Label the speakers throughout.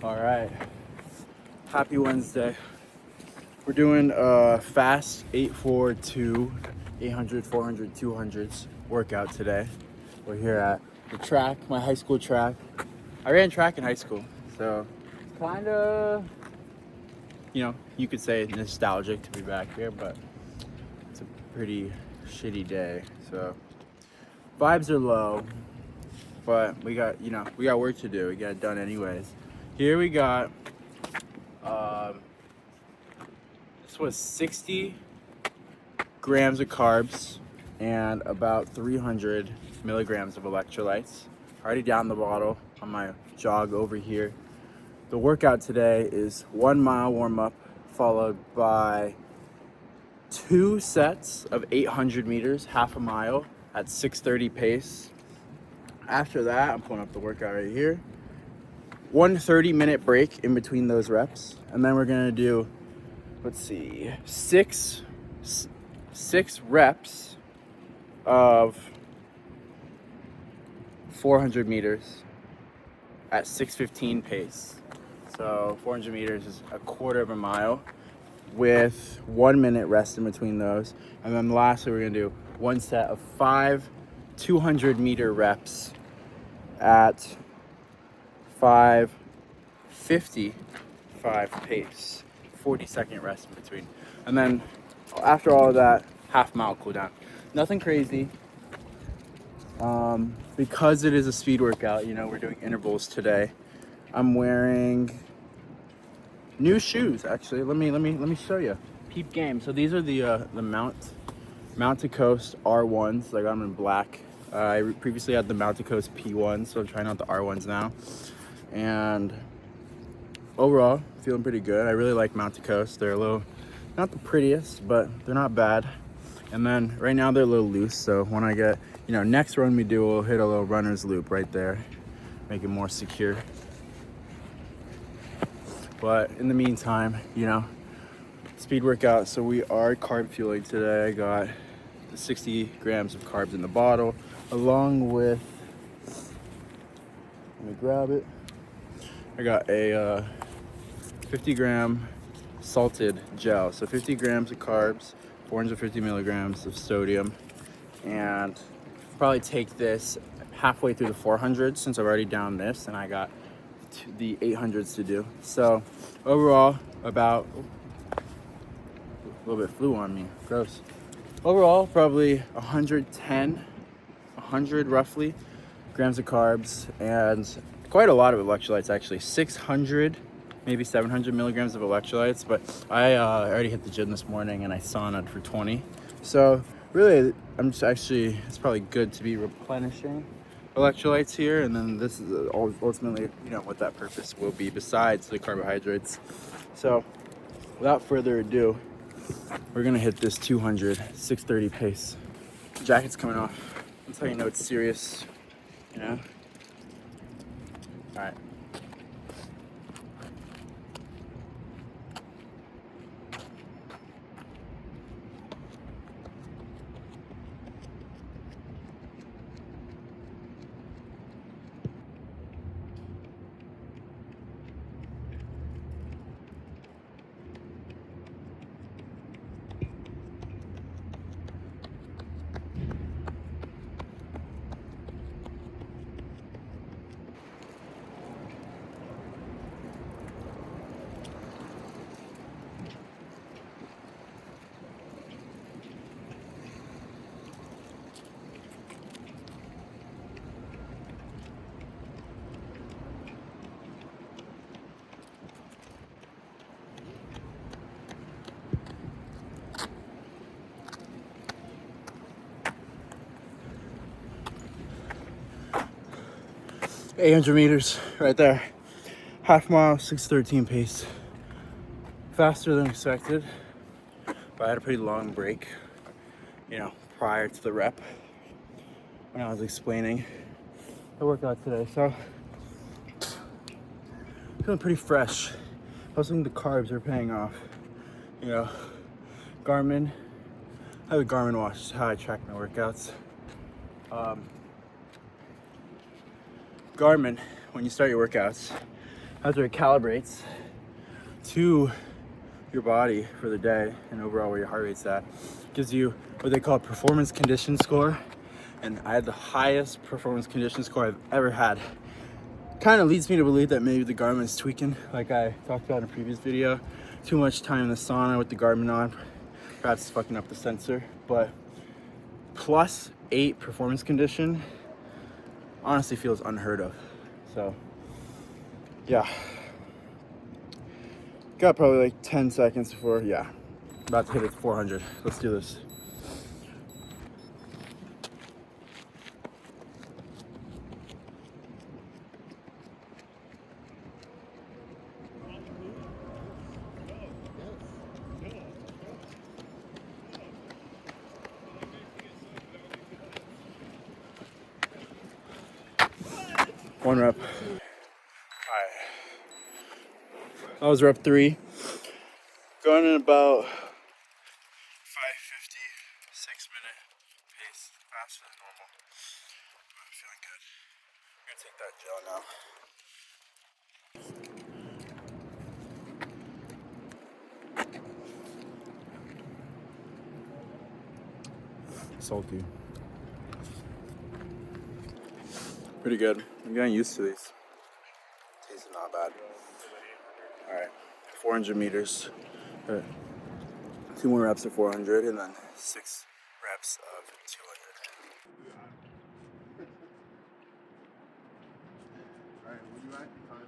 Speaker 1: All right, happy Wednesday. We're doing fast 842, 800, 400, 200s workout today. We're here at the track, my high school track. I ran track in high school, so kind of, you could say nostalgic to be back here, but it's a pretty shitty day. So vibes are low, but we got work to do. We got it done anyways. Here we got this was 60 grams of carbs and about 300 milligrams of electrolytes. Already down the bottle on my jog over here. The workout today is 1 mile warm up followed by 2 sets of 800 meters, half a mile at 6:30 pace. After that, I'm pulling up the workout right here. 1 30-minute break in between those reps, and then we're gonna do, six reps of 400 meters at 6:15 pace. So 400 meters is a quarter of a mile with 1 minute rest in between those. And then lastly, we're gonna do one set of 5 200-meter reps at 5:55 pace, 40-second rest in between. And then after all of that, half mile cool down. Nothing crazy. Because it is a speed workout, we're doing intervals today. I'm wearing new shoes, actually. Let me show you. Peep game. So these are the Mount to Coast R1s. I got them in black. I previously had the Mount to Coast P1s, so I'm trying out the R1s now. And overall, feeling pretty good. I really like Mount to Coast. They're a little, not the prettiest, but they're not bad. And then right now they're a little loose, so when I get, next run we do, we'll hit a little runner's loop right there, make it more secure. But in the meantime, speed workout, so we are carb fueling today. I got the 60 grams of carbs in the bottle, along with, let me grab it. I got a 50-gram salted gel, so 50 grams of carbs, 450 milligrams of sodium, and probably take this halfway through the 400s since I've already down this, and I got the 800s to do. So overall, about a little bit flew on me, gross. Overall, probably 100 roughly grams of carbs and quite a lot of electrolytes, actually 600 maybe 700 milligrams of electrolytes, but I already hit the gym this morning and I saunaed for 20. So really, it's probably good to be replenishing electrolytes here, and then this is ultimately, what that purpose will be besides the carbohydrates. So without further ado, we're gonna hit this 200, 6:30 pace. The jacket's coming off. That's how you know it's serious, All right. $800 meters right there. Half mile, 6:13 pace. Faster than expected, but I had a pretty long break, prior to the rep when I was explaining the workout today. So, feeling pretty fresh. I was thinking the carbs are paying off. Garmin, I have a Garmin watch, is how I track my workouts. Garmin, when you start your workouts, after it calibrates to your body for the day and overall where your heart rate's at, gives you what they call a performance condition score. And I had the highest performance condition score I've ever had. Kind of leads me to believe that maybe the Garmin's tweaking, like I talked about in a previous video. Too much time in the sauna with the Garmin on, perhaps fucking up the sensor. But +8 performance condition honestly feels unheard of. So yeah, got probably like 10 seconds before, yeah, about to hit it 400. Let's do this. One rep. All right. That was rep 3. Going in about 5:50, 6-minute pace, faster than normal. I'm feeling good. I'm gonna take that gel now. Salty. Pretty good. I'm getting used to these. Tastes not bad. All right, 400 meters. 2 more reps of 400, and then 6 reps of 200. All right, would you like the time?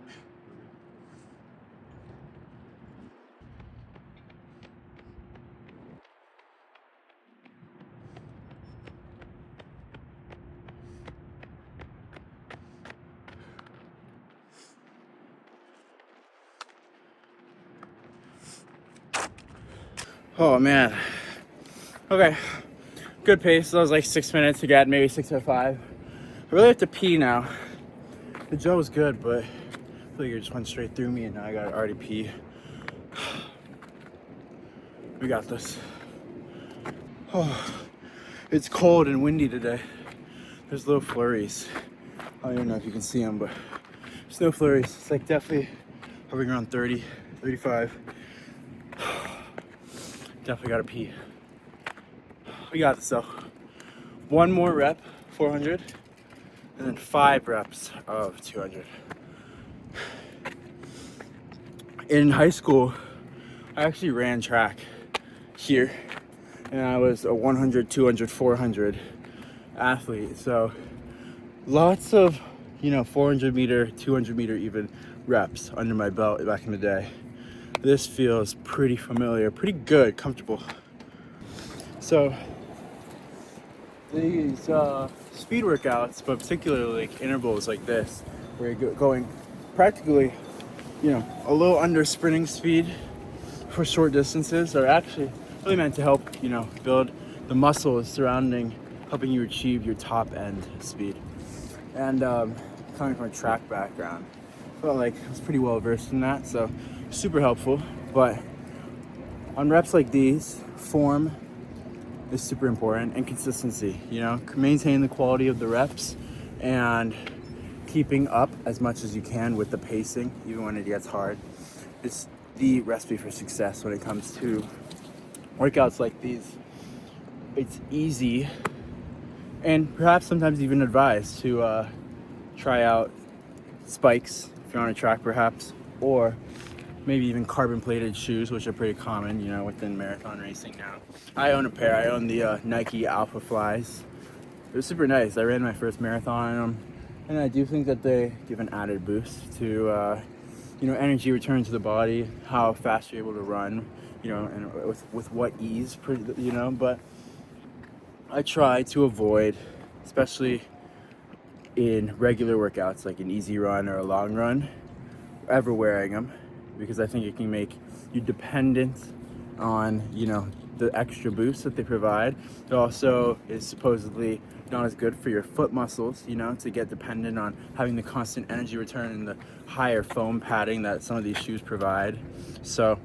Speaker 1: Oh man. Okay. Good pace. That was like 6 minutes to get, maybe 6:05. I really have to pee now. The gel was good, but I feel like it just went straight through me and now I gotta already pee. We got this. Oh, it's cold and windy today. There's little flurries. I don't even know if you can see them, but snow flurries. It's like definitely hovering around 30, 35. Definitely gotta pee. We got this though. 1 more rep, 400, and then 5 reps of 200. In high school, I actually ran track here, and I was a 100, 200, 400 athlete. So lots of, 400 meter, 200 meter even reps under my belt back in the day. This feels pretty familiar, pretty good, comfortable. So these speed workouts, but particularly like intervals like this, where you're going practically, a little under sprinting speed for short distances, are actually really meant to help, build the muscles surrounding, helping you achieve your top end speed. And coming from a track background, I felt like I was pretty well versed in that, so super helpful. But on reps like these, form is super important, and consistency, maintain the quality of the reps and keeping up as much as you can with the pacing, even when it gets hard. It's the recipe for success when it comes to workouts like these. It's easy and perhaps sometimes even advised to try out spikes if you're on a track perhaps, or maybe even carbon plated shoes, which are pretty common, within marathon racing now. I own a pair. I own the Nike Alpha Flies. They're super nice. I ran my first marathon in them, and I do think that they give an added boost to, energy return to the body, how fast you're able to run, and with what ease, but I try to avoid, especially in regular workouts, like an easy run or a long run, ever wearing them, because I think it can make you dependent on, the extra boost that they provide. It also is supposedly not as good for your foot muscles, to get dependent on having the constant energy return and the higher foam padding that some of these shoes provide. So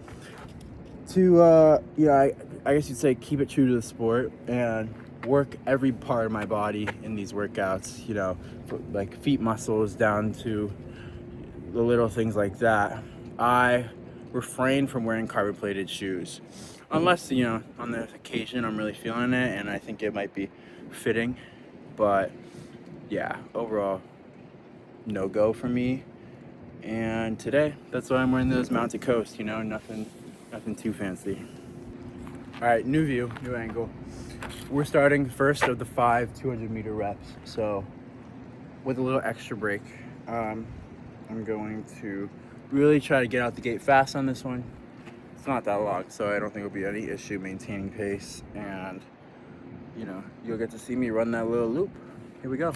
Speaker 1: to, I guess you'd say keep it true to the sport and work every part of my body in these workouts, like feet muscles down to the little things like that, I refrain from wearing carbon-plated shoes. Unless, you know, on the occasion I'm really feeling it and I think it might be fitting. But yeah, overall, no go for me. And today, that's why I'm wearing those Mounted Coast, you know, nothing too fancy. All right, new view, new angle. We're starting first of the 5 200-meter reps. So with a little extra break, I'm going to really try to get out the gate fast on this one. It's not that long, so I don't think it'll be any issue maintaining pace. And, you know, you'll get to see me run that little loop. Here we go.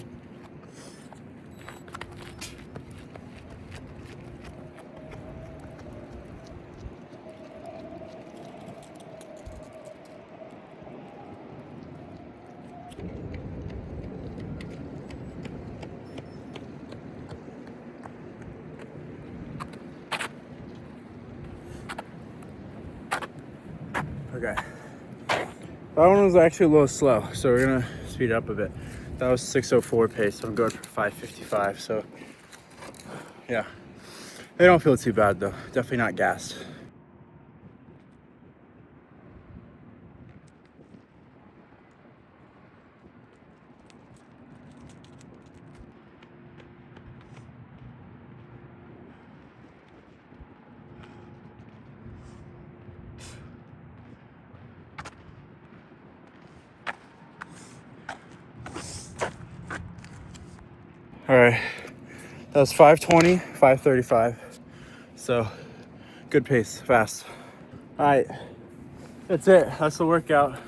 Speaker 1: Okay. That one was actually a little slow, so we're gonna speed it up a bit. That was 6:04 pace, so I'm going for 5:55. So yeah, they don't feel too bad though. Definitely not gassed. All right, that was 5:20, 5:35. So good pace, fast. All right, that's it. That's the workout.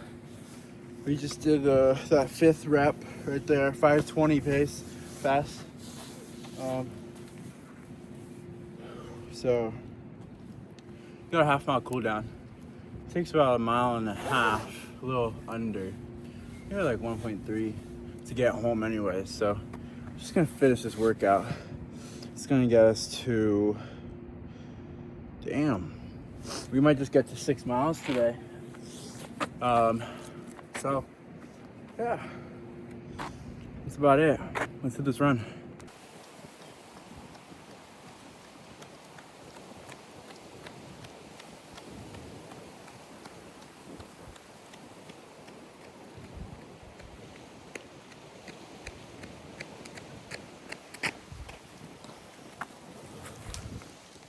Speaker 1: We just did that 5th rep right there, 5:20 pace, fast. So got a half-mile cool down. Takes about 1.5 miles, a little under. Maybe like 1.3 to get home anyway. So I'm just gonna finish this workout. It's gonna get us to, damn, we might just get to 6 miles today. So yeah, that's about it. Let's hit this run.